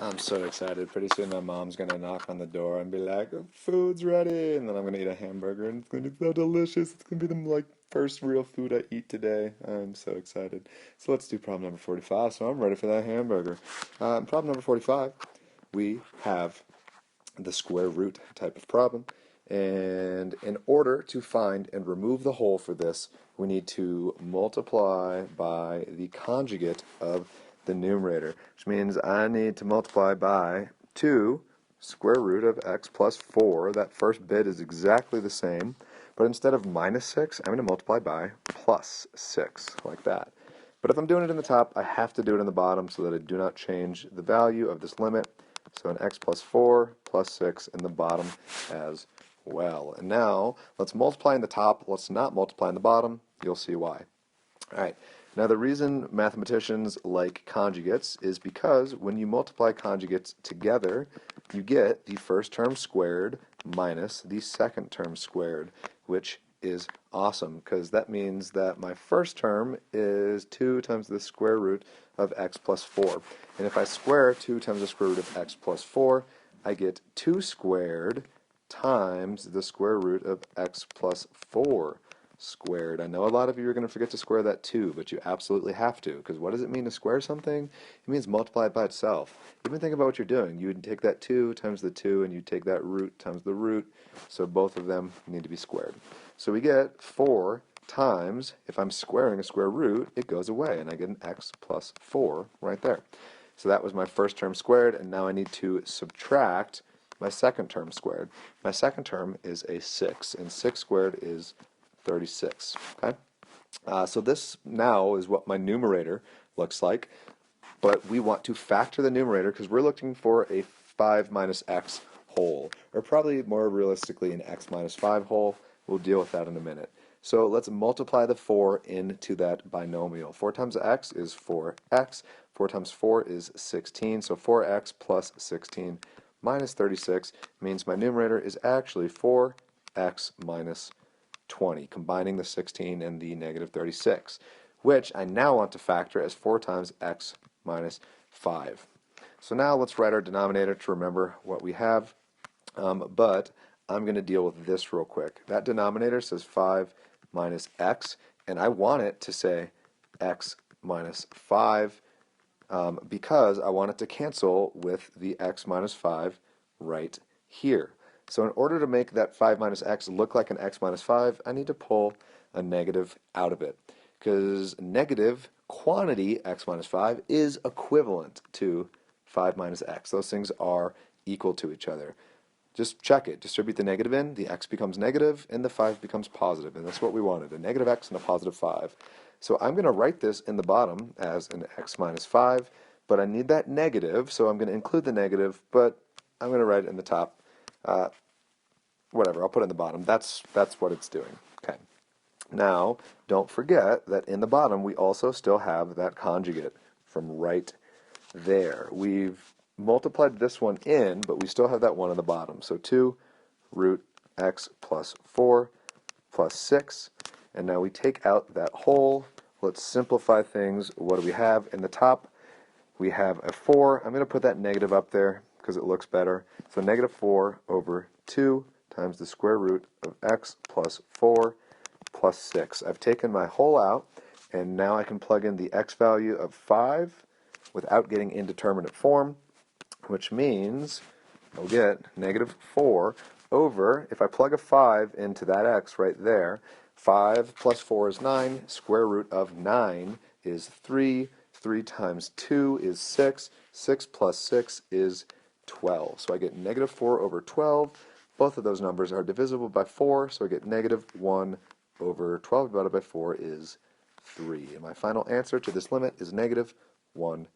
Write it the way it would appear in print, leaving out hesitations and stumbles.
I'm so excited. Pretty soon my mom's gonna knock on the door and be like, "Food's ready," and then I'm gonna eat a hamburger, and it's gonna be so delicious. It's gonna be the first real food I eat today. I'm so excited. So let's do problem number 45. So I'm ready for that hamburger. Problem number 45. We have the square root type of problem, and in order to find and remove the whole for this, we need to multiply by the conjugate of the numerator, which means I need to multiply by 2 square root of x plus 4. That first bit is exactly the same, but instead of minus 6, I'm going to multiply by plus 6, like that. But if I'm doing it in the top, I have to do it in the bottom so that I do not change the value of this limit. So an x plus 4 plus 6 in the bottom as well. And now, let's multiply in the top. Let's not multiply in the bottom. You'll see why. All right. Now, the reason mathematicians like conjugates is because when you multiply conjugates together, you get the first term squared minus the second term squared, which is awesome because that means that my first term is 2 times the square root of x plus 4. And if I square 2 times the square root of x plus 4, I get 2 squared times the square root of x plus 4 squared. I know a lot of you are going to forget to square that too, but you absolutely have to, because what does it mean to square something? It means multiply it by itself. Even think about what you're doing. You would take that 2 times the 2, and you take that root times the root, so both of them need to be squared. So we get 4 times, if I'm squaring a square root, it goes away, and I get an x plus 4 right there. So that was my first term squared, and now I need to subtract my second term squared. My second term is a 6, and 6 squared is 36. Okay? So this now is what my numerator looks like, but we want to factor the numerator because we're looking for a 5 minus x whole, or probably more realistically an x minus 5 whole. We'll deal with that in a minute. So let's multiply the 4 into that binomial. 4 times x is 4x. 4 times 4 is 16, so 4x plus 16 minus 36 means my numerator is actually 4x minus 20, combining the 16 and the negative 36, which I now want to factor as 4 times x minus 5. So now let's write our denominator to remember what we have, but I'm going to deal with this real quick. That denominator says 5 minus x, and I want it to say x minus 5 because I want it to cancel with the x minus 5 right here. So in order to make that 5 minus x look like an x minus 5, I need to pull a negative out of it, because negative quantity x minus 5 is equivalent to 5 minus x. Those things are equal to each other. Just check it. Distribute the negative in, the x becomes negative, and the 5 becomes positive, and that's what we wanted, a negative x and a positive 5. So I'm going to write this in the bottom as an x minus 5, but I need that negative, so I'm going to include the negative, but I'm going to write it in the top. Whatever, I'll put it in the bottom. That's what it's doing. Okay. Now, don't forget that in the bottom we also still have that conjugate from right there. We've multiplied this one in, but we still have that one on the bottom. So 2 root x plus 4 plus 6. And now we take out that whole. Let's simplify things. What do we have in the top? We have a 4. I'm going to put that negative up there because it looks better. So negative 4 over 2 times the square root of x plus 4 plus 6. I've taken my whole out, and now I can plug in the x value of 5 without getting indeterminate form, which means I'll get negative 4 over, if I plug a 5 into that x right there, 5 plus 4 is 9, square root of 9 is 3, 3 times 2 is 6, 6 plus 6 is 12. So I get negative 4 over 12. Both of those numbers are divisible by 4, so I get negative 1 over 12 divided by 4 is 3. And my final answer to this limit is negative 1/3.